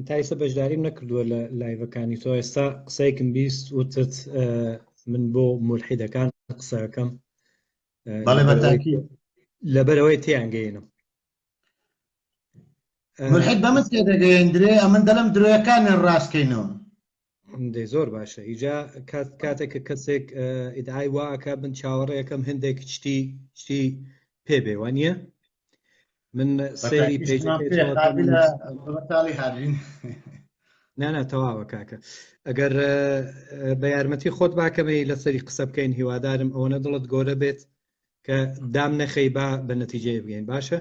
تایسە بەشداریم نەکردووە لە لایڤەکانی تۆ. ئێستا قسەیەکم بیست وتت من بۆ مولحیدەکان قسەکەم بەڵێ بەتاکی لەبەرەوەی تیان گەینم. مولحید بەمە تێدەگەیەندرێ ئەمن دەڵم درۆیەکانیان ڕاستکەینەوە. دەی زۆر باشە. ئیجا کاتێک کە کەسێک ئیدعای واکە بن چاوەڕێیەکەم هەندێک شتی پێ بێ وانە من سەیری پێجاڵی هاوین نانە تەواوە کاکە. ئەگەر بە یارمەتی خۆت باکەمەی لەسەری قسە بکەین هیوادارم ئەوەنە دڵت گۆرە بێت کە دام نەخەی با بە نەتیجەیە بگەین. باشە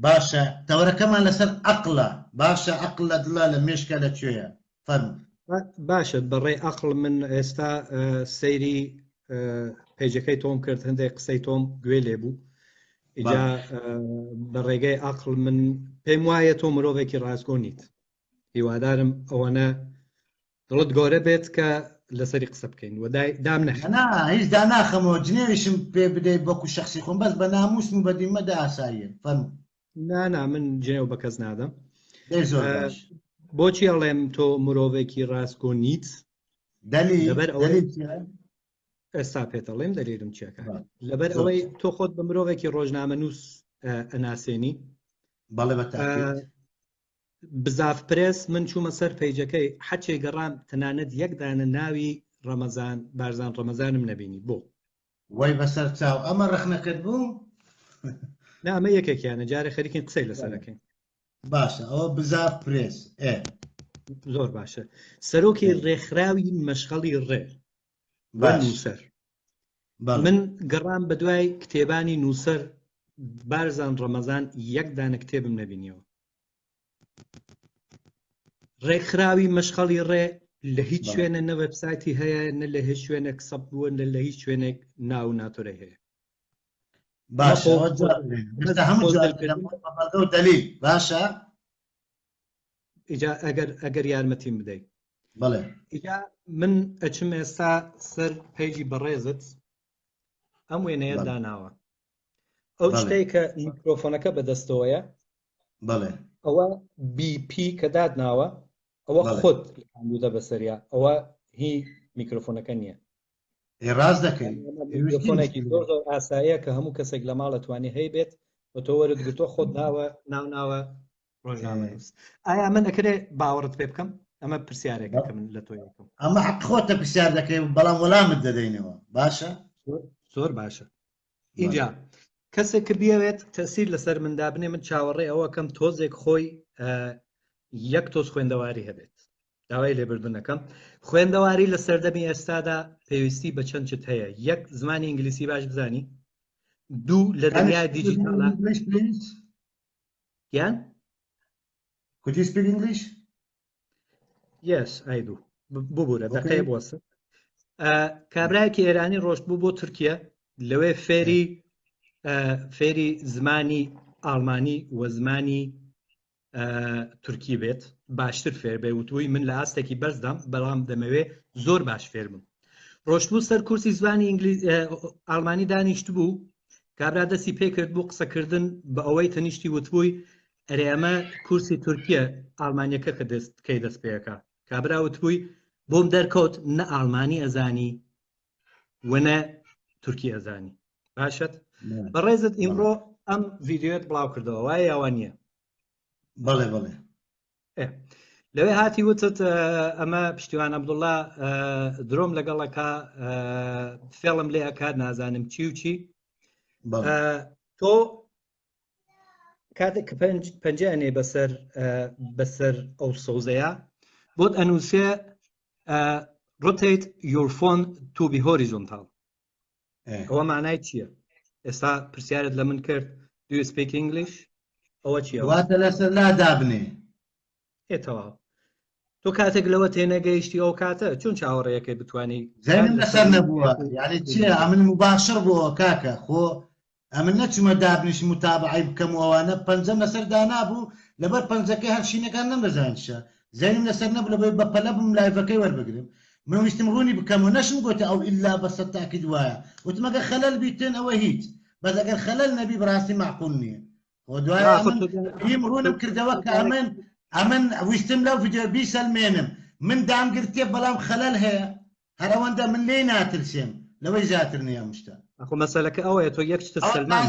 باشە تەورەکەمان لەسەر عەقڵە. باشە عەقڵ لە دڵە لە مێشکە لەکوێیە فەرموو. باشە بەڕێ عەقڵ من ئێستا سەیری پێیجەکەی تۆم کرد هەندێک قسەی تۆم گوێ لێبوو. ئیجا بە ڕێگەی عەقڵ من پێم وایە تۆ مرۆڤێکی ڕاستگۆنیت. هیوادارم ئەوەنە دڵت گۆرە بێت کە لەسەری قسە بکەین و دام نەخێن. هیچ داناخەمەوە جنێویشم پێ بدەیت بەکو شەخسی خۆم بەس بە ناموسم و بەدیمەدا ئاساییە فەرموو. نانا من جنێو بە کەس نادەم. زۆر باش. بۆچی ئەڵێم تۆ مرۆڤێکی ڕاستگۆنیت؟ ئێستا پێتەڵێم دەلیلم چیەکە. لەبەر ئەوەی تۆ خۆت بە مرۆڤێکی ڕۆژنامەنووس ئەناسێنی. بەڵێ بەتاکید. بزاف پرێس من چوومە سەر پەیجەکەی حەچێ گەڕام تەنانەت یەک دانە ناوی ڕەمەزان بارزان ڕەمەزانم نەبینی. بۆ وای بەسەر چاو ئەمە ڕەخنەکرد بوو؟ نا ئەمە یەکێکیانە جارێ خەریکین قسەی لەسەرەکەین. باشە ئەوە بزاف پرێس. زۆر باشە. سەرۆکی ڕێکخراوی مەشغەڵی ڕێ نووسەر. من گەڕام بە دوای کتێبانی نووسەر بارزان ڕەمەزان یەک دانە کتێبم نەبینیەوە. ڕێکخراوی مەشغەڵی ڕێ لە هیچ شوێنە نە وێبسایتی هەیە نە لە هیچ شوێنێک سەب بووە لە هیچ شوێنێک ناو ناتۆرە هەیە. باشە دەلیل باشە. ئیجا ئەگەر یارمەتیم بدەیت. بەڵێ ئیجا من ئەچم ئێستا سەر پێیجی بەڕێزت ئەم وێنەیە داناوە. ئەو شتەی کە میکرۆفۆنەکە بەدەستەوەیە بەڵێ ئەوە BP کە دادناوە ئەوە خۆت لەکاندوودە بەسەریا ئەوە هی میکرۆفۆنەکە نییە. ڕاست دەکەین. میکرۆفۆنێکی زۆر زۆر ئاساییە کە هەموو کەسێک لە ماڵ دەتوانێت هەی بێت بە تۆ وەرت گرتۆ خۆت ناوە ڕۆژنامەنووس. ئایا من ئەکرێ باوەڕت پێ بکەم؟ ئەمە پرسیارێکەکە من لە تۆ یەکەم. ئەمە حەق خۆتە پرسیار دەکەی بەڵام وەڵامت دەدەینەوە. باشە زۆر باشە. اینجا کەسێک کە بیاوێت تەسیر لەسەر مندا بنێ من چاوەڕێ ئەوە کەم تۆزێک خۆی یەک تۆز خوێندەواری هەبێت. داوای لێبوردنەکەم خوێندەواری لە سەردەمی ئێستادا پێویستی بە چەند شت هەیە. یەک زمانی ئینگلیسی باش بزانی. دوو لە دنیای دیجیتاڵە یان Could you speak English? Yes, I do. ببوورە دەقەیە بوەسە. کابرایەکی ئێرانی ڕۆشت بوو بۆ تورکیا لەوێ فێری زمانی ئاڵمانی و زمانی تورکی بێت باشتر فێر بێ. وتووی من لە ئاستێکی بەرزدام بەڵام دەمەوێ زۆر باش فێر بم. ڕۆشتبوو سەر کورسی زمانی ئاڵمانی دانیشت بوو. کابرا دەستی پێ کرد بوو قسەکردن بە ئەوەی تەنیشتی وتبووی ئەرێ ئەمە کورسی تورکیە ئاڵمانیەکە کە کەی دەست پێەکە. کابرا وتبووی بۆم دەرکەوت نە ئاڵمانی ئەزانی وەنە تورکی ئەزانی. باشەت بەڕێزت ئیمڕۆ ئەم ڤیددیۆت بڵاو کردەوە وایە یاوان نییە؟ بەڵێ بەڵێ. لەوێ هاتی وتت ئەمە پشتیوان عەبدوڵڵا درۆم لەگەڵەکە فێڵم لێ ئەکات نازانم چی و چی. تۆ کاتێک کە پەنجەیانێ بەسەر ئەو سەوزەیە بۆت ئەنووسێ rotate your phone to be horizontal. ئەوە معنای چییە؟ ئێستا پرسیارت لە من کرد do you speak English؟ ئەوە چییە؟ واتە لەسەر لادابنێ. ئێتەوە تۆ کاتێک لەوە تێنەگەیشتی ئەو کاتە چۆن چاوەڕێیەکەی بتوانانی زەینم لەسەر نەبووە. یعنی چییە ئەمن مباشر بووە کاکە خۆ ئەمن نەچمە دابنیش متابعی بکەم و ئەوانە پەنجەم لەسەر دانابوو لەبەر پەنجەکەی هەرشینەکان نەمەزانشە زەینم لەسەر نەبوو لەبەر بەپەلە بم لایڤەکەی وەربگرم. من ویستم ڕوونی بکەم و نەشم گوتە ئەو ئیلا بەسەر تاکید وایە وتم ئەگەر خەلەل بیتن ئەوە هیچ بەس ئەگەر خەلەل نەبی بەڕاستی معقول نییە. دوایە ڕوونم کردەوە کە ئەمن ئەمن ویستم لەو ڤیدیۆ بیسەلمێنم من دامگرتێ بەڵام خەلەل هەیە هەر ئەوەندە من لێ ناترسێم لەوەی زیاتر نییە مشتە ئەخۆ مەسەلەکە ئەوەیە تۆ یەک شتە سەلمان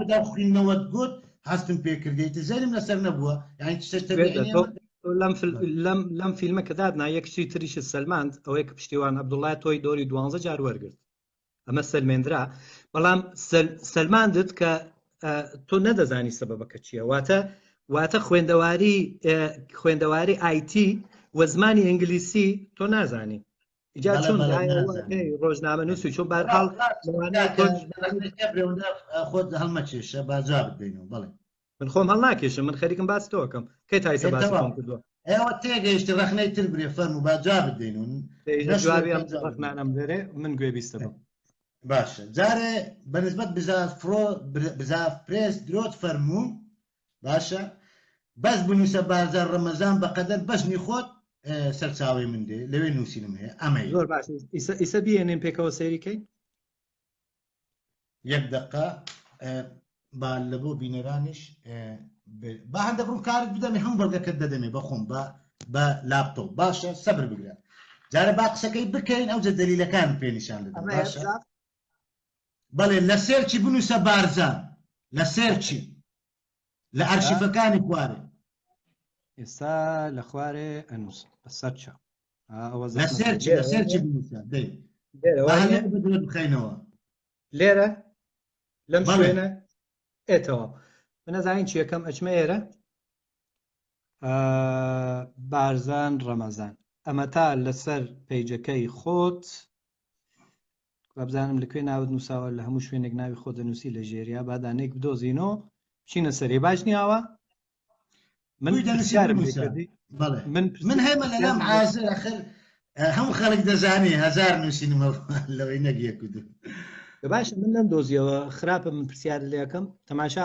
بدا خوێندنەوەت گوت هەستم پێکردێت زەرم لەسەر نەبووە یعنی لەم فیلمە کە دادنا یەکشتی تریش سەلماند ئەوەیە کە پشتیوان عەبدوڵڵای تۆی دۆری 12 جار وەرگرت ئەمە سەلمێنرا بەڵام سەلماندت کە تۆ نەدەزانی سەبەبەکە چییە واتە خوێندەواری IT وە زمانی ئینگلیسی تۆ نازانی ئیجا چۆن ڕۆژنامە نووسی چۆن بەرحاڵ خۆت هەڵمەکێشە باجا بدەینەوە بەڵێ من خۆم هەڵ ناکێشم من خەریکم باس تۆکەم کەی تایسە باسی خۆم کردووە ئێوە تێگەیشتی ڕەخنەی تر برێ فەرمو باجا بدەینون جوابی ئەم ڕەخنانەم دەرێ من گوێ بیستە بم باشە جارێ بەنسبەت بزاف پرێس درۆت فەرموو باشە بەس بنووسە بازار ڕەمەزان بەقەدەر بەشنی خۆت سەرچاوی من دێ لەوێ نووسینم هەیە ئەمە زۆر باش ئیسە بیێنێن پێکەوە سەیریکەی یەک دقە با لە بۆ بینەرانیش با هەندە بڕم کارت بدەمێ هەم بەڵگەکەت دەدەمێ بەخۆم بە لاپتۆپ باشە سەبر بگرە جارە با قسەکەی بکەین ئەوجە دەلیلەکان پێنیشان دەدەم باشە بەڵێ لە سێرچی بنووسە بارزان لە سێرچی لە ئەرشیفەکانی خوارێ ئێستا لە خوارێ ئەنووس بەسەر چا لە سێرچی بنووسە بخەینەوە لێرە لەم شوێنە ئێتەوە من نەزانین چی یەکەم ئەچمە ئێرە بارزان ڕەمەزان ئەمە تا لەسەر پەیجەکەی خۆت بزانم لەکوێ ناوت نووساوە لە هەموو شوێنێک ناوی خۆ دەنووسی لە ژێریا بادانێک بدۆزینەوە بچینە سەرێ باش نیاوە من هەمە لەلام حازر ئەخر هەموو خەڵک دەزانێ هەزار نووسینمە لەوەی نەگیە کودو باشە من نەم دۆزیەوە خراپە من پرسیار لێەکەم تەماشا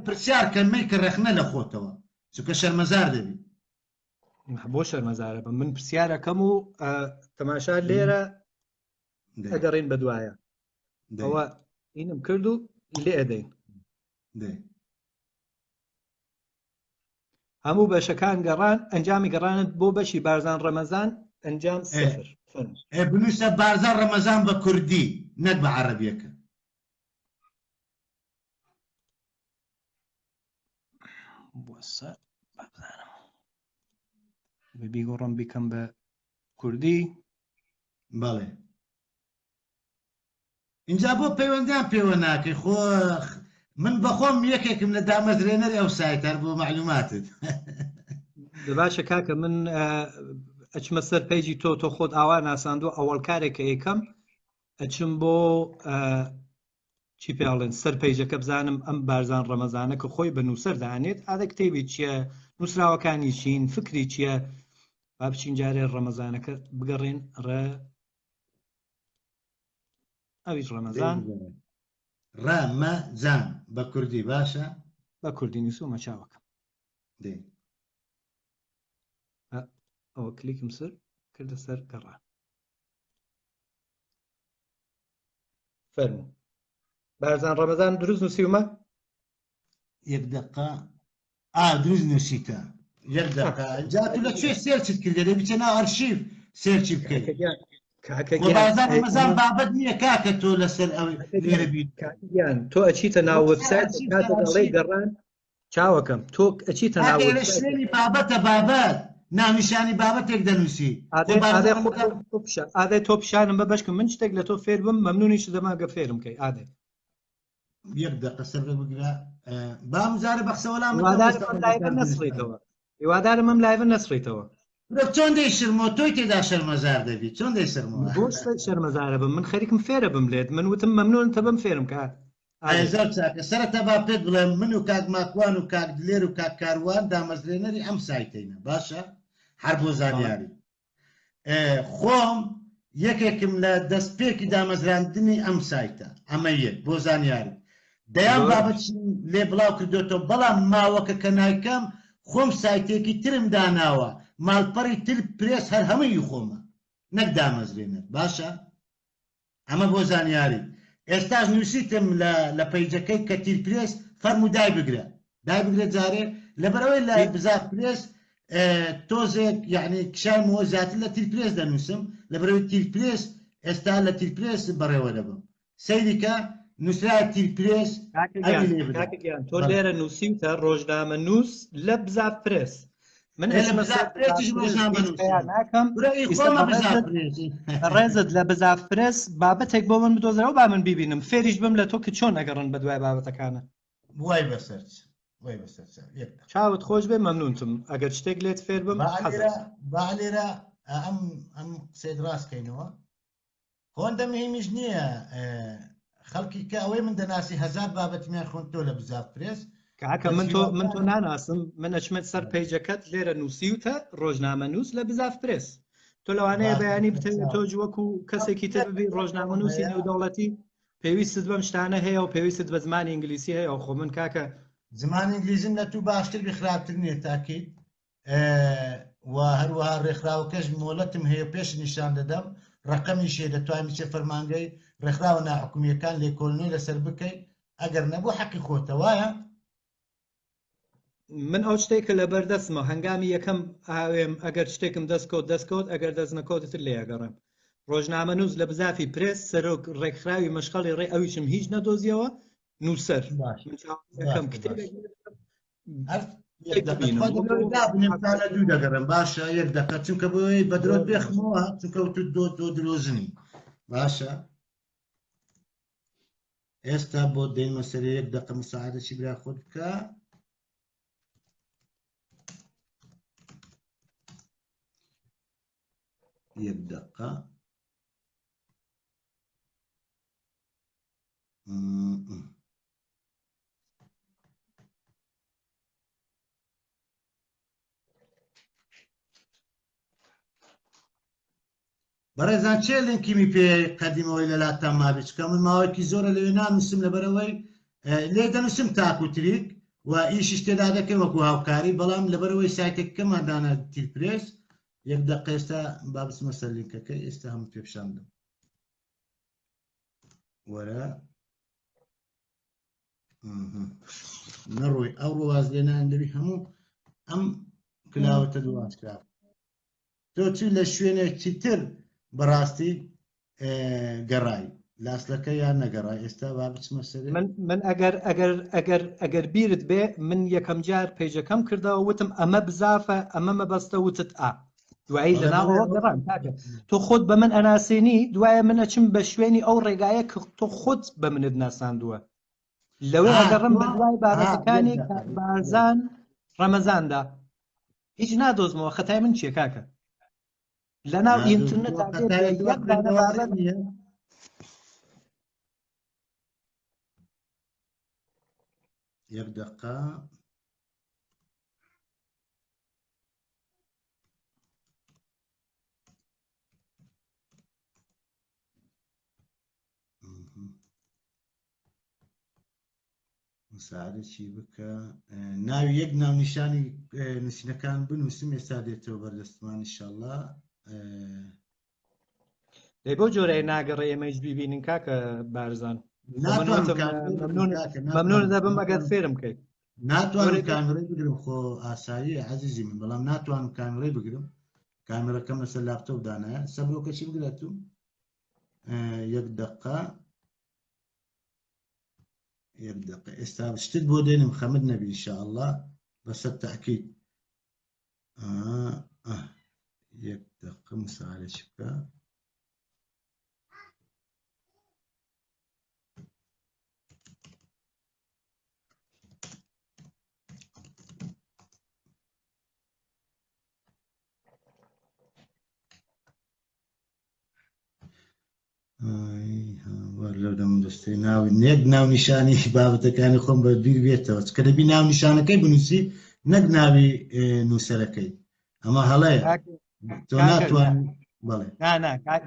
پرسیار کەمەی کە ڕەخنە لە خۆتەوە چونکە شەرمەزار دەبی بۆ شەرمەزارە بم من پرسیارەکەم و تەماشا لێرە ئەگەڕین بە دوایە ئەوە ئینم کرد و لێ ئەدەین هەموو بەشەکان گەڕان ئەنجامی گەڕانت بۆ بەشی بارزان ڕەمەزان ئەنجام سفر بنووسە بارزان ڕەمەزان بە کوردی نەک بە عەرەبیەکە بۆسە بابزانم بیگۆڕم بیکەم بە کوردی بەڵێ اینجا بۆ پەیوەندیان پێوە ناکەی خۆ من بەخۆم یەکێکم لە دامەزرێنەری ئەو سایتەر بۆ معلوماتت باشە کاکە من ئەچمە سەر پەیجی تۆ خۆت ئاوا ناساندووە ئەوەڵ کارێکە یەکەم ئەچم بۆ چی پێڵێن سەر پەیجەکە بزانم ئەم بارزان ڕەمەزانە کە خۆی بە نووسەر دانێت ئادە کتێبی چییە نووسراوەکانی چین فکری چییە با بچین جارێ ڕەمەزانەکە بگەڕێن ئەویش ڕەمەزان ڕەمەزان بە کوردی باشە بە کوردی نووسومە چاوەکەم ئەوە کلیکم سەر کردە سەر گەڕان فەرموو بارزان ڕەمەزان دروست نووسیومە یەک دقە دروست نووسیتە یەک دقە جا تو لەکوێ سێرچت کردە دەبی چە ناو ئەرشیف سێرچی بکەیت بارزان ڕەمەزان بابەت نییە کاکە تۆ لەسەر ئەوەی لێرە بیت تۆ ئەچیتە ناو وێبسایت کاتە دەڵێی گەڕان چاوەکەم تۆ ئەچیتە ناو شوێنی بابەتە بابەت ناونیشانی بابەتێک دەنووسی ئادەی تۆ پیشانم بە بەشکم من شتێک لە تۆ فێر بم مەمنونیش دەماگە فێرم کەی ئادەی یەک دقە سەر بگرە بامزارە بەخسەوەلام هیوادارم ئەم لایڤ نەسڕیتەوە چۆن دەی شرمەوە تۆی تێدا شەرمەزار دەبی چۆن دەی شەرمەوە بۆ شەرمەزارە بم من خەریکم فێرە بم لێت من وتم مەمنون تە بم فێرم کە زۆر چاکە سەرەتا با پێت بڵێم من و کاک ماکوان و کاک دلێر و کاک کاروان دامەزرێنەری ئەم سایتینە باشە هەر بۆ زانیاری خۆم یەکێکم لە دەستپێکی دامەزراندنی ئەم سایتە ئەمە یەک بۆ زانیاری دەیان بابەت لێ بڵاو کردوێتەوە بەڵام ماوەکە کە نایکەم خۆم سایتێکی ترم داناوە ماڵپەڕی تر پرێس هەر هەمووی خۆمە نەک دامەزرێنێت باشە ئەمە بۆ زانیاری ئێستاش نووسیتم لە پەیجەکەی کە تیر پرێس فەرموو دای بگرە جارێ لەبەرەوەی لە بزاف پرێس تۆزێک یعنی کشارمەوە زیاتر لە تیرپرێس دەنووسم لەبەرەوەی تیرپرێس ئێستا لە تیرپرێس بەڕێوە دەبم سەیریکە نووسرای تیرپرێس کاکەگیان تۆ لێرە نووسیتە ڕۆژنامە نووس لە بزاف پرێس من ناکەم ڕێزت لە بزاف پرێس بابەتێک بۆ من بدۆزرەوە با من ببینم فێریش بم لە تۆ کە چۆن ئەگەڕن بە دوای بابەتەکانە وای بەسەر چاوت خۆش بێ مەمنونتم ئەگەر شتێک لێت فێر بم با لێرە ئەم قسەیت ڕاستکەینەوە خۆندە مهمیش نییە خەڵکی کە ئەوەی من دەناسی هەزار بابەتمیان خوۆن تۆ لە بزاف پرێس کاکە من تۆ ناناسم من ئەچمێت سەر پەیجەکەت لێرە نووسیوتە ڕۆژنامە نووس لە بزاف پرێس تۆ لەوانەیە بەیانی بتەوێت تۆ وەکو کەسێکی تر ببی ڕۆژنامە نووسی نێودەوڵەتی پێویستت بەم شتانە هەیە و پێویستت بە زمانی ئینگلیسی هەیە و خۆ من کاکە زمانی ئینگلیزیم لە تو باشتر بخراپتر نییە تاکەیت و هەروەها ڕێکخراوەکەش مۆلەتم هەیە پێش نیشان دەدەم ڕقەمی شێ دەتوانین چێ فەرمانگەی ڕێکخراوە ناحکومیەکان لێکۆڵینەوەی لەسەر بکەیت ئەگەر نەبوو حەقی خۆتە وایە من ئەو شتێکە لە بەردەستمە هەنگامی یەکەم ئاوێم ئەگەر شتێکم دەستکەوت ئەگەر دەست نەکەوتتر لێ ئەگەڕێم ڕۆژنامە نووس لە بزافی پرێس سەرۆک ڕێکخراوی مەشقەڵی ڕێ ئەویشم هیچ نەدۆزیەوە نووسەر دوو دەگەڕم باشە یەک دەکات چونکە بۆی بە درۆت بێخمەوە چونکە تۆ درۆزنی باشە ئێستا بۆ دێنمە سەر یەک دەقە مساعدەی برا خۆت بکە یەک دقة بەڕێزان چێ لینکیمی پێ قەدیمەوەی لە لاتان مابێت چکە من ماوەیەکی زۆرە لەوێ نانووسم لەبەرەوەی لێ دەنووسم تاکو تریک و ئیشیش تێدا دەکەم وەکو هاوکاری بەڵام لەبەرەوەی سایتێکەکەمان دانا تیرپرێس یەک دقە ئێستا با بچمە سەر لینکەکەی ئێستا هەموو پێ پیشاندم وەرە نەڕۆی ئەو ڕواز لێنان دەبی هەموو ئەم کلااوەتە دوواز کرا تۆ چی لە شوێنێکی تر بەڕاستی گەڕای لاسلەکە یان نەگەڕای ئێستا با بچمە سەر من ئەگەر بیرت بێ من یەکەم جار پێیجەکەم کردەوە وتم ئەمە بزافە ئەمە مەبەستە وتت ئا دوایی لەناوەوە گەڕان تاکە تۆ خۆت بە من ئەناسێنی دوایە من ئەچم بە شوێنی ئەو ڕێگایە کە تۆ خۆت بە منت ناساندووە لەوێ ئەگەڕم بە دوای بابەتەکانی بارزان ڕەمەزاندا هیچ نادۆزمەوە خەتای من چیە کاکە لەناو ئینترنێت یەک دقە مساعدەی بکە ناوی یەک ناونیشانی نووسینەکان بنووسم ئێستا دێتەوە بەردەستمان ئینشاءالله دەی بۆ جۆرەیە ناگەڕێ ئێمەش ببینین کاکە بارزان مەمنون دەبم ئەگەر فێرم بکەیت ناتوانم کامێرەی بگرم خۆ ئاسایی عەزیزی من بەڵام ناتوانم کامێرەی بگرم کامێرەکەم لەسەر لاپتۆپ دانایە سەبرۆکەچی بگرێت و یەک دقە یەک دقە ئێستا شتت بۆ دێنم خەمت نەبی ئینشاءالله بەسەر تەئکید یەک دقە مساعدەی بکە لەو دەم دەستەی ناوی نێک ناو نیشانی بابەتەکانی خۆم بە بیر بێتەوە چکە دەبی ناو نیشانەکەی بنووسی نەک ناوی نووسەرەکەی ئەمە هەڵەیە تۆ ناتوانانی بەڵێ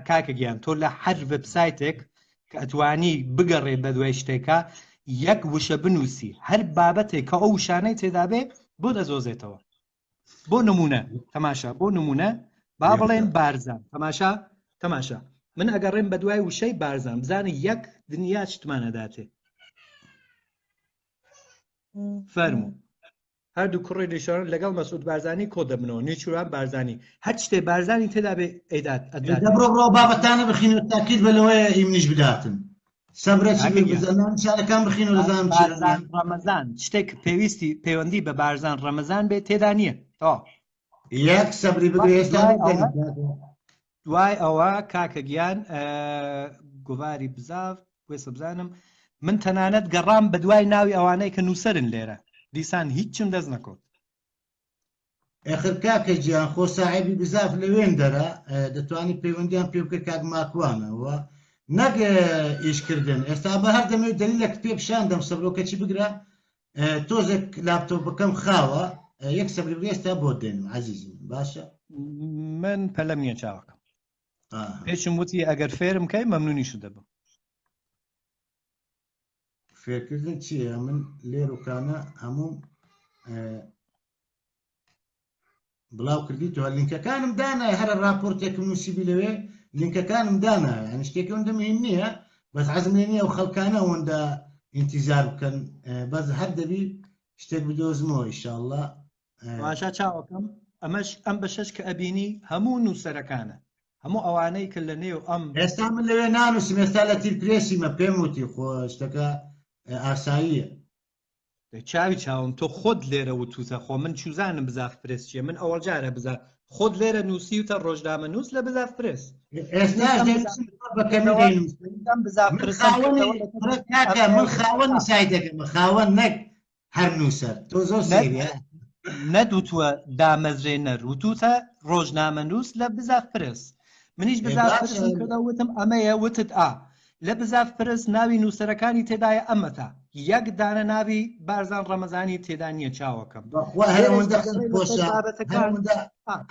کاکە گیان تۆ لە هەر وێبسایتێک کە ئەتوانی بگەڕێ بە دوای شتێکە یەک وشە بنووسی هەر بابەتێک کە ئەو وشانەی تێدا بێ بۆ دەزۆزێتەوە بۆ نمونە تەماشا بۆ نمونە با بڵێن بارزان تەماشا من ئەگەڕێم بە دوای وشەی بارزان بزانە یەک دنیا چتمانەداتێ فەرموو هەردوو کوڕی لیشۆرن لەگەڵ مەسعود بارزانی کۆ دەبنەوە نیچوان بارزانی هەر شتێ بارزانی تێدا بێ ئەیدات بڕۆ بابەتانە بخینەوە تاکید بەلەوەی ئیمنیش بداتن سەبرەچی بزانان شارەکان بخینەوە لەزانم بارزان ڕەمەزان شتێک پێویستی پەیوەندی بە بارزان ڕەمەزان بێت تێدا نییە یەک سەبری بگرێ ئێستا دوای ئەوە کاکە گیان گوڤاری بزاف وێسە بزانم من تەنانەت گەڕام بە دوای ناوی ئەوانەی کە نووسەرن لێرە دیسان هیچم دەست نەکەوت ئەخر کاکە گیان خۆ ساحێبی بزاف لەوێن دەرە دەتوانانی پەیوەندیان پێ بکرد کاک ماکوانەوە نەک ئیشکردن ئێستا بە هەر دەمەوێت دەلیلێک پێ پیشاندەم سەبرۆکەچی بگرە تۆزێک لاپتۆپەکەم خاوە یەک سەبری بگرێ ئێستا بۆ دێنم عەزیزم باشە من پەلەم نییە چاوەکەم پێشم وتی ئەگەر فێرم کەی مەمنونیش دەبم فێرکردن چییە من لێرۆکانە هەموو بڵاو کردیتەوە لینکەکانم دانای هەرە راپۆرتێکم نووسیبی لەوێ لینکەکانم دانای ئەنی شتێکی ئەوەندە مهم نییە بەس حەزم لێ نییە و خەڵکانە ئەوەندە ئینتیزار بکەن بەس هەر دەبی شتێک بدۆزمەوە ئینشاءڵڵا باشە چاوەکەم ئەمەش ئەم بەشەش کە ئەبینی هەموو نووسەرەکانە هەموو ئەوانەی کە لە نێو ئەم ئێستا من لەوێ نانووسم ئێستا لە تیرپرێسیمە پێم وتی خۆ شتەکە ئاساییە چاوی چاوم تۆ خۆت لێرە وتوتە خۆ من چوزانم بزاف پرس چیە من ئەوەڵ جارە بزا خۆت لێرە نووسی وتە ڕۆژنامە نووس لە بزاف پرس من خاوەنی سای دەکەم خاوەن نەک هەر نووسەر تۆ زۆر سەیریە نەدوتووە دامەزرێنەر وتوتە ڕۆژنامە نووس لە بزاف پرس منیش بزاف پرسم کردە وتم ئەمەیە وتت لە بزاف پرس ناوی نووسەرەکانی تێدایە ئەمەتە یەک دانە ناوی بارزان ڕەمەزانی تێدا نییە چاوەکەم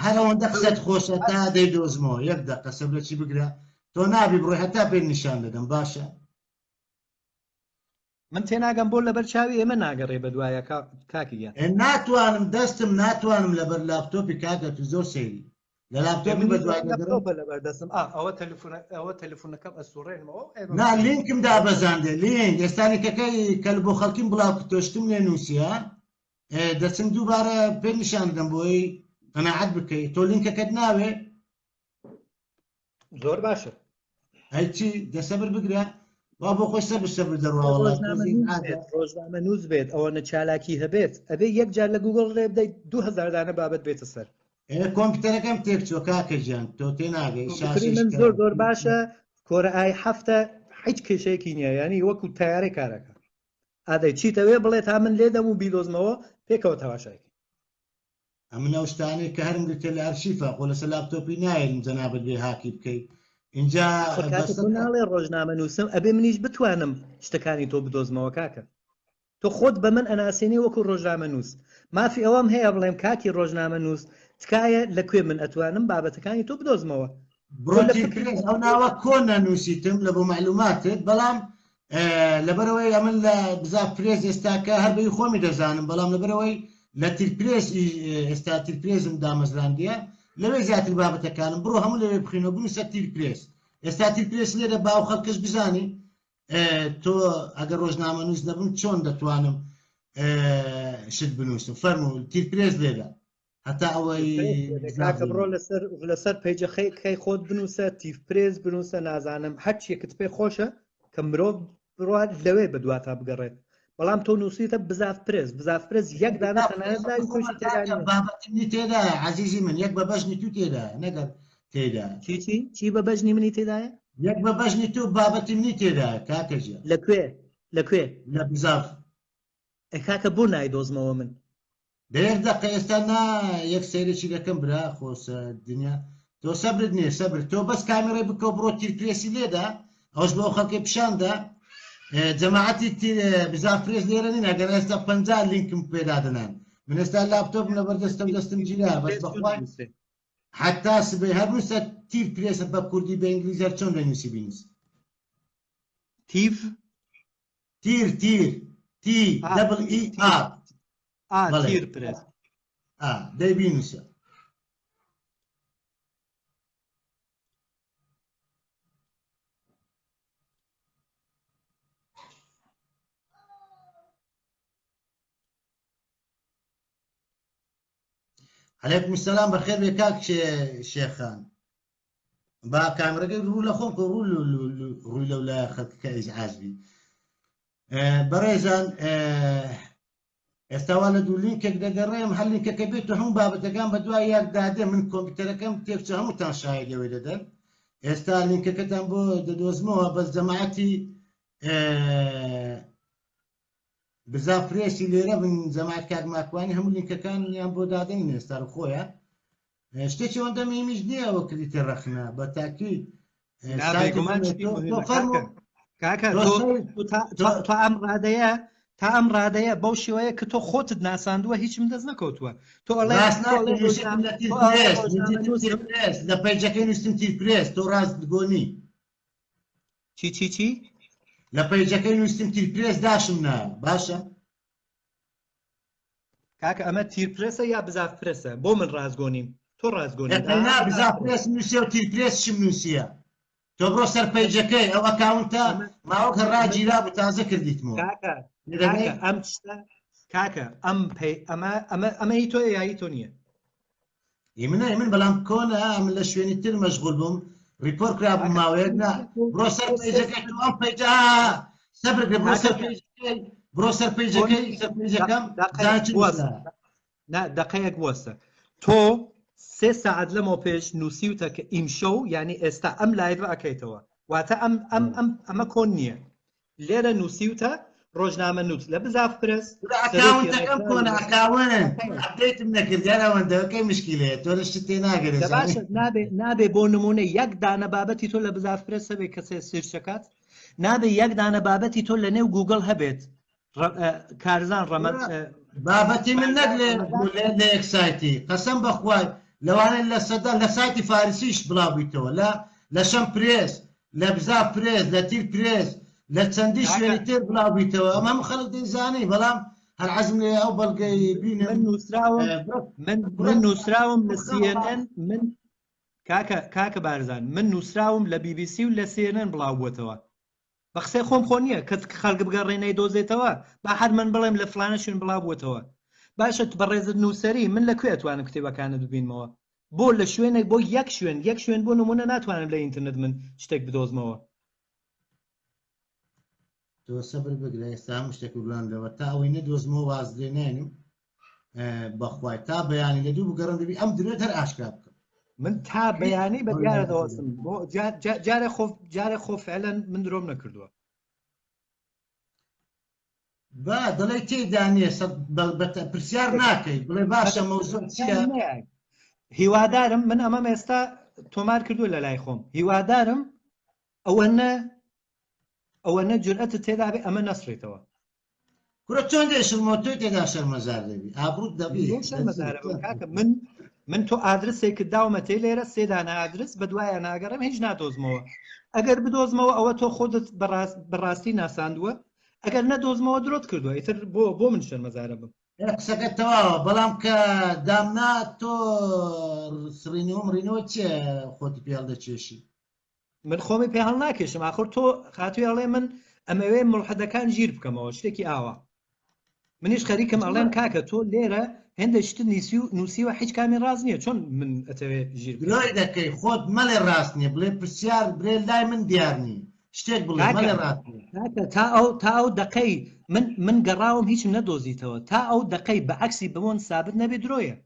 هەرەوەندە قسەت خۆشە تا دەیدۆزمەوە یەک دقە سەبرەچی بگرە تۆ نابی بڕۆی هەتا پێ نیشان دەدەم باشە من تێناگەم بۆ لەبەر چاوی ئێمە ناگەڕێ بە دوایە کاکیە ناتوانم دەستم ناتوانم لەبەر لاپتۆپی کاکە تو زۆر سەیری لە لاپتۆپی بە دوای لەبەر دەستم ئەوە تەلەفۆنەکەم ئەسوڕێنمەوە نا لینکم دابەزاندێ لینک ئێستانێکەکەی کە بۆ خەڵکیم بڵاو تۆشتم لێ نووسە دەچم دووبارە پێ نیشان دەم بۆی قەناعەت بکەیت تۆ لینکەکەت ناوێ زۆر باشە هەیچی دەسەبر بگرە وا بۆ خۆی سەبر دەڕواوە ڕۆژنامە نووس بێت ئەوە نەچالاکی هەبێت ئەبێ یەک جار لە گوگڵ ڕێ بدەیت 2000 دانە بابەت بێتە سەر کۆمپیوتەرەکەم تێکچووە کاکە گیان تۆ تێناگەی من زۆر باشە کۆرە ئای هەفتە هیچ کێشەیەکی نییە ینی وەکو تیارەی کارەکە ئادەی چیتەوێ بڵێت تا من لێدەم و بیدۆزمەوە پێکەوە تەواشایکی ئەمن ئەو شتانەی کە هەرم گرتێ لە ئەرشیفە خۆ لەسەر لاپتۆپی نایەن جەنابەت بێ هاکی بکەیت اینجا ناڵێ ڕۆژنامە نووسم ئەبێ منیش بتوانم شتەکانی تۆ بدۆزمەوە کاکە تۆ خۆت بە من ئەناسێنی وەکو ڕۆژنامە نووس مافی ئەوەم هەیە بڵێم کاکی ڕۆژنامە نووس تکایە لەکوێ من ئەتوانم بابەتەکانی تۆ بدۆزمەوە ئەو ناوە کۆنە نووسیتم لە بۆ معلوماتت بەڵام لەبەرەوەی ئەمن لە بزاف پرێز ئێستاکە هەربەی خۆمی دەزانم بەڵام لەبەرەوەی لە تیرپرێس ئێستا تیرپرێزم دامەزراندیە لەوێ زیاتر بابەتەکانم بڕۆ هەموو لەوێ بخینەوە بنووسە تیرپرێس ئێستا تیرپرێس لێرە باو خەڵکەش بزانی تۆ ئەگەر ڕۆژنامە نووس نەبم چۆن دەتوانم شت بنووسم فەرموو تیرپرێس لێرە هەتا ئەوەی بڕۆ لەسەر پەیجەخەی خۆت بنووسە تیرپرێس بنووسە نازانم هەرچیەکت پێ خۆشە کە مرۆڤ بڕات لەوێ بە دواتە بگەڕێت بەڵام تۆ نووسیتە بزاف پرێز یەک دانە بابەتی تێدا عەزیزی من یەک بە بەژنی تو تێدا نەگەر تێدا چی بە بەژنی منی تێدایە یەک بە بەژنی تو بابەتی منی تێدا کاکەژە لەکوێ لە بزاف کاکە بۆ نایدۆزمەوە من دەیەک دەقە ئێستا یەک سەیرێکی دەکەم برا خۆسە دنیا تۆ سەبرت نییە سەبر تۆ بەس کامێڕێ بکەو بڕۆ تیرپرێسی لێدا ئەوش بۆ خەڵکی پیشاندا جەماعەتی بزاف پرێز لێرە نین ئەگەر ئێستا 50 لینکم پێدادنان من ئێستا لاپتۆپم لەبەردەستم دەستم گیرا بەس بەخوای حتا سبەی هەرنووسە تیرپرێسە بە کوردی بە ئینگلیزی هەر چۆن دەنووسی بینیس تیر دبل ئی ئار تیرپرێس دەیبینوسە عليكم السلام بخير بێ کاک شێخان با کامرەکەی ڕوو لە خۆم ڕووی لەولایە خەتکە ئیزعاجبی بەڕێزان ئێستاوا لە دوو لینکێک دەگەڕێم هەر لینکەکە بێت و هەموو بابەتەکان بە دوای یەک دادێ من کۆمپیوتەرەکەم تێکچە هەمووتان شایەدەوەی دەدەن ئێستا لینکەکەتان بۆ دەدۆزمەوە بەس جەماعەتی بزا پرێسی لێرە بن جەماعەت کاک ماکوانی هەموو لینکەکانیان بۆ دادەین ئێستا خۆیە شتێکی ئەوەندە مهمیش نییە ئەوە کریتە ڕەخنە بە تاکید کاکە تۆ ئەم ڕادەیە بەو شێوەیە کە تۆ خۆتت ناساندووە هیچم دەست نەکەوتووە تۆ لە پەیجەکەی نووسم تیرپرێس تۆ ڕاست گۆنی چی لە پەیجەکەی نووسم تیرپرێس داشم نا باشە کاکە ئەمە تیرپرێسە یا بزاف پرێسە بۆ من ڕازگۆنیم تۆ ڕازگۆنی بزاف پرێس نووسێ و تیرپرێس شم نووسیە تۆ بڕۆ سەر پەیجەکەی ئەو ئەکاونتە ماوەکە ڕاگیرا بوو تازە کردیتمەوە ئەم شتە کاکە ئەمە هی تۆ یایی تۆ نییە من بەڵام کۆنە من لە شوێنی تر مەشغول بووم ریپۆرت کرا بوو ماوەیەک بڕۆ سەر پەیجەکەی تۆ ئەم پەیجە سەبر بڕۆ سەر پەیجەکەی سەر پەیجەکەم دقەیەک وەستە تۆ 3 ساعت لەمەوە پێش نووسیوتە کە ئیمشەو ینی ئێستا ئەم لایڤ ئەکەیتەوە واتە ئەمە کۆن نییە لێرە نووسیوتە ڕۆژنامە نووس لە بزاف پرس ئەکاونتەکەم کۆنە ئەکاونە ئەپدەیتم نەکردیان ئەوەندەکەی مشکلەیە تۆ لە شت تێ ناگەرێت نابێ بۆ نمونە یەک دانە بابەتی تۆ لە بزاف پرس هەبێت کەسێ سیرچەکات نابێ یەک دانە بابەتی تۆ لە نێو گوگڵ هەبێت کارزان ڕەمەند بابەتی من نەک لە یەک سایتی قەسەم بەخوای لەوانە لە سەدا لە سایتی فارسیش بڵاوبیتەوە لە شەم پرێس لە بزاف پرێس لە تیر پرێس لە چەندی شوێنی تر بڵاوبیتەوە ئەمە خەڵک دەیزانەی بەڵام هەر حەزم لێ ئەو بەڵگەی بینم من نووسراوم لە CNN من کاکە بارزان من نووسراوم لە BBC و لە CNN بڵاو بووتەوە بە قسەی خۆم خۆ نییە کە خەڵک بگەڕێنەی دۆزێتەوە با حد من بڵێم لە فلانە شوێن بڵاو بووتەوە باشە بەڕێزت نووسری من لەکوێ ئەتوانم کتێبەکانت ببینمەوە بۆ لە شوێنێک بۆ یەک شوێن بۆ نمونە ناتوانم لە ئینترنێت من شتێک بدۆزمەوە تۆ سەبر بگرە ئێستا هەموو شتێک بڵاندەوە تا ئەوەی نەدۆزمەوە واز لێنێنم بەخوای تا بەیانی لە دوو بگەڕم دەبی ئەم درێت هەر ئاشکرا بکەم من تا بەیانی بە دیارە دەوەستم بۆ جارێ خۆ فعلەن من درۆم نەکردووە با دەڵێ تێدا نییە پرسیار ناکەی بڵێ باشە مەوزوع چییە هیوادارم من ئەمەم ئێستا تۆمار کردووە لە لای خۆم هیوادارم ئەوەنە جورئەتت تێدا بێ ئەمە نەسڕێتەوە کورە چۆن دێشمەوە تۆی تێدا شەرمەزار دەبی ئابروت دەبی من تۆ ئادرسێکت داومە تێ لێرە سێدانە ئادرس بە دوایە ناگەڕم هیچ نادۆزمەوە ئەگەر بدۆزمەوە ئەوە تۆ خۆدت بەڕاستی ناساندووە ئەگەر نەدۆزمەوە درۆت کردووە ئیتر بۆ من شەرمەزارە بم قسەکە تەواوە بەڵام کە دامنا تۆ ڕینەوە چیە خۆتی پێڵ دەچێشی من خۆمی پێ هەڵ ناکێشم ئاخر تۆ خاتووی ئەڵێ من ئەمەوێ مڵحەدەکان ژیر بکەمەوە شتێکی ئاوا منیش خەریکم ئەڵێن کاکە تۆ لێرە هێندە شت نووسیوە هیچ کامی ڕاست نییە چۆن من ئەتەوێ ژیر گرۆی دەکەی خۆت مەڵێ ڕاست نییە بڵێ پرسیار برێ لای من دیارنی شتێک بڵێ مەڵێ ڕاست تا ئەو دقەی من گەڕاوم هیچم نەدۆزیتەوە تا ئەو دقەی بەعکسی بمۆن سابت نەبێ درۆیە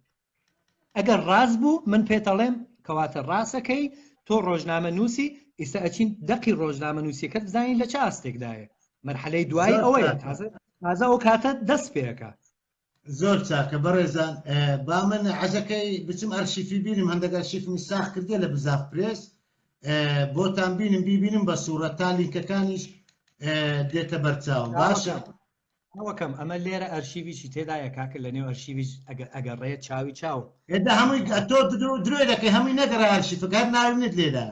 ئەگەر ڕاست بوو من پێتەڵێم کەواتە ڕاستەکەی تۆ ڕۆژنامە نووسی ئێستا ئەچین دەقی ڕۆژنامە نووسیەکەت بزانین لە چ ئاستێکدایە مەرحەلەی دوای ئەوەیە تازە ئەو کاتە دەست پێەکە زۆر چاکە بەڕێزان با من عەزەکەی بچم ئەرشیفی بینم هەندێک ئەرشیفمی ساخ کردێ لە بزاف پرێس بۆتان بینم بە سوورەت تا لینکەکانیش دێتە بەرچاوم باشە ئەوەکەم ئەمە لێرە ئەرشیویشی تێدایە کاکە لە نێو ئەرشیویش ئەگەڕێت چاوی چاو ئێدا هەمووی تۆ درۆی دەکەی هەمووی نەگەڕە ئەرشیفەکە هەر ناوێنێت لێدا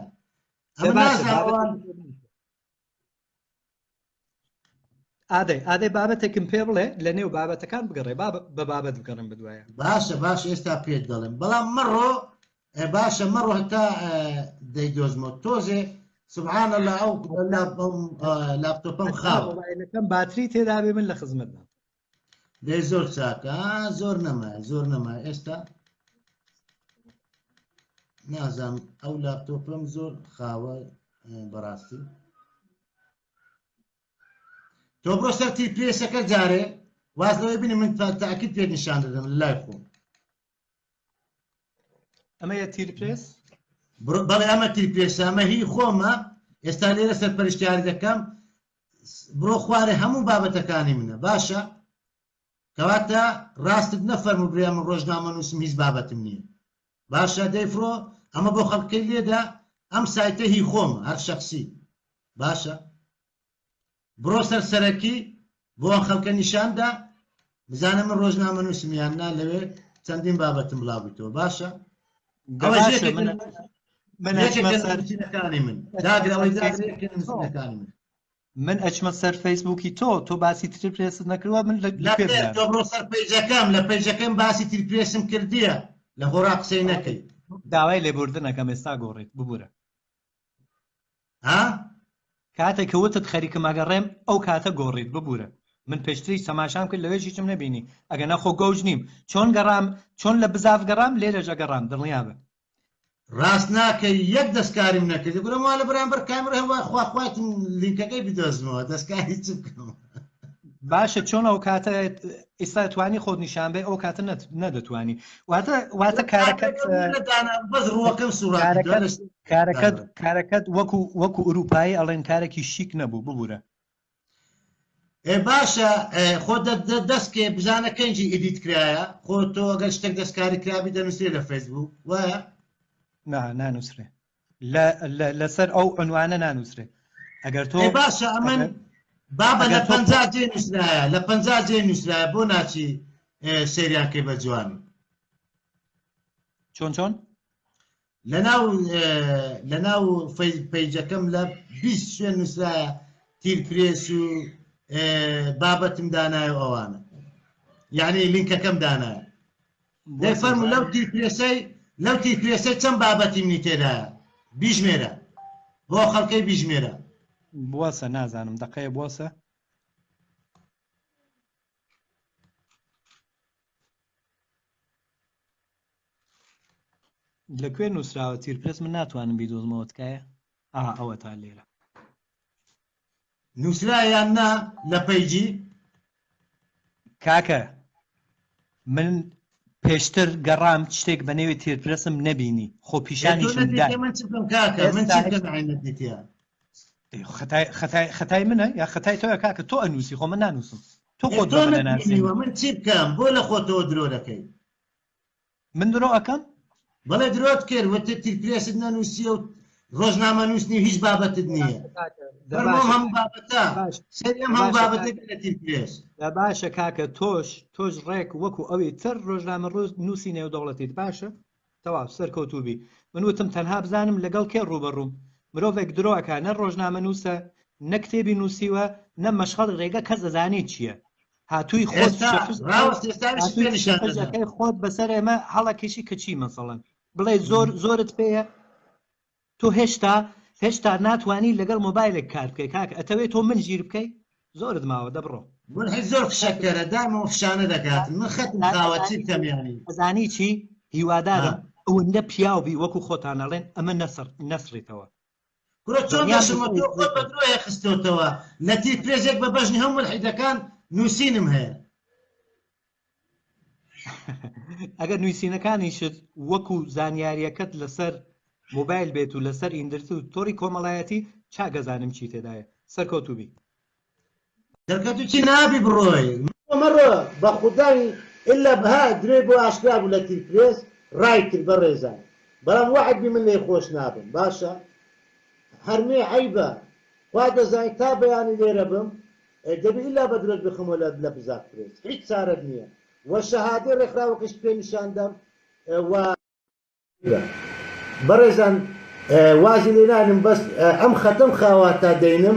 ئادەی بابەتێکم پێ بڵێ لە نێو بابەتەکان بگەڕێ بە بابەت بگەڕم بدوایە باشە ئێستا پێت دەڵێم بەڵام مەڕۆ باشە مەڕۆ هەتا دەیدۆزمەوە تۆزێ سبحان الله ئەو لاپتۆپەم خاوەکەم باتری تێدا بێ من لە خزمەتدا دەی زۆر چاکە زۆر نەما ئێستا نازانم ئەو لاپتۆپم زۆر خاوە بەڕاستی تۆ بڕۆ سەر TPS-ەکە جارێ واز لەوەی بینی من تاکید پێ نیشان دەدەم لە لای خۆم ئەمەیە تیرپرێس بەڵێ ئەمە TPS ئەمە هی خۆمە ئێستا لێرە سەرپەرشتیاری دەکەم بڕۆ خوارێ هەموو بابەتەکانی منە باشە کەواتە ڕاستت نەفەرمو برێ من ڕۆژنامە نووسم هیچ بابەتم نییە باشە دەیفرۆ ئەمە بۆ خەڵکەی لێدا ئەم سایتە هی خۆمە هەر شەخسی باشە بڕۆ سەر سەرەکی بۆ ئەم خەڵکە نیشاندا بزانە من ڕۆژنامە نووسم یان نا لەوێ چەندین بابەتم بڵاویتەوە باشە من ئەچمە سەر فەیسبووکی تۆ باسی تریپرێست نەکردووە من بڕۆ سەر پەیجەکەم لە پەیجەکەم باسی تریپرێسم کردیە لە خۆڕا قسەی نەکەی داوای لێبوردنەکەم ئێستا گۆڕیت ببوورە ها کاتێک کەوتت خەریکم ئەگەڕێم ئەو کاتە گۆڕیت ببوورە من پێشتری سەماشام کرد لەوێ هیچم نەبینی ئەگە نەخۆ گەوژ نیم چۆن لە بزاف گەڕام لێرە ژەگەڕام دڵنیا بە ڕاست ناکەی یەک دەستکاریم نەکردی گورە وا لە بەرامبەر کامێرە هەوا خواخواتم لینکەکەی بدۆزمەوە دەستکاری چ بکەم باشە چۆن ئەو کاتە ئێستا توانی خۆت نیشان بێ ئەو کاتە نەدەتوانی واتە کارەکەت بەس ڕووەکەم کارەکەت وەکو ئوروپایی ئەڵێن کارێکی شیک نەبوو ببوورە باشە خۆ دەستکێ بزانە کەنجی ئیدیت کرایە خۆ تۆ ئەگەر شتێک دەستکاری کرابی دەنووسێ لە فەیسبوک وایە نانووسرێ لەسەر ئەو عنوانە نانووسرێ ئەگەر تۆ باشە ئەمن بابە لە 50 جێ نووسرایە لە 50 جێ نووسرایە بۆ ناچی سەیریانکەی بە جوانی چۆن لەناو پەیجەکەم لە 20 شوێن نووسرایە تیرپرێس و بابەتم دانایە ئەوانە یعنی لینکەکەم دانایە دەفەرمو لەو تیرپرێسەی چەند بابەتی منی تێدایە بیژمێرە بۆ خەڵکەی بیژمێرە بوەسە نازانم دەقەیە بوەسە لەکوێ نووسراوە تیرپرێس من ناتوانم بیدۆزمەوە تکایە ئەوە تا لێرە نووسرایان نا لە پەیجی کاکە من پێشتر گەڕام شتێک بە نێوی تیرپرسم نەبینی خۆ پیشانیشم خەتای منە یا خەتای تۆە کاکە تۆ ئەنووسی خۆ من نانووسم تۆ خۆت من چی بکەم بۆ لە خۆتەوە درۆ دەکەی من درۆ ئەەکەم بەڵێ درۆت کرد وەتە تیرپرێست نەنووسیە و ڕۆژنامە نووسنی هیچ بابەتت نییە باشە کاکە تۆش ڕێک وەکو ئەوەی تر ڕۆژنامە ڕۆژ نووسی نێودەوڵەتیت باشە تەواو سەرکەوتوبی من وتم تەنها بزانم لەگەڵ کێ ڕوبەڕووم مرۆڤێک درۆکە نە ڕۆژنامە نووسە نە کتێبی نووسیوە نە مەشغەڵ ڕێگە کەس دەزانی چییە هاتووی خۆت بەسەر ئێمە هەڵەکێشی کەچی مەسەڵەن بڵێ زۆرت پێیە تۆ هێشتا ناتوانی لەگەڵ مۆبایلێک کار بکەی کاکە ئەتەوێت تۆ من ژیر بکەی زۆرت ماوە دەبڕۆ من زۆر شەکەرە دامەوە فشانە دەکاتن من خەتم خاوەچی بکەمیانی ئەزانی چی هیوادارم ئەوەندە پیاوبی وەکو خۆتانەڵێن ئەمە نەسڕیتەوە چۆن بە درۆیە خستۆتەوە لە تیرپرێزێک بە بەژنی هەموو ملحیدەکان نووسینم هەیە ئەگەر نووسینەکانیشت وەکو زانیاریەکەت لەسەر مۆبایل بێت و لەسەر ئیندرت و تۆری کۆمەڵایەتی چاگەزانم چی تێدایە سەرکەوتوبی دەرکەتو چی نابی بڕۆی مەڕۆ بە خوددانی ئللا بها درێ بۆ ئاشکرا بوو لە تیرپرێز ڕای کرد بە ڕێزان بەڵام وعدبی من لێ خۆش نابم باشە هەرمێ عیبە وا دەزانیت تا بەیانی لێرە بم دەبی ئللا بە درۆت بخمەوە لە بزاف پرێز هیچ چارەت نییە وە شەهادەی ڕێکخراوەکەش پێ نیشاندەم بەڕێزان وازی لێنانم بەس ئەم خەتەم خاوات تا دەینم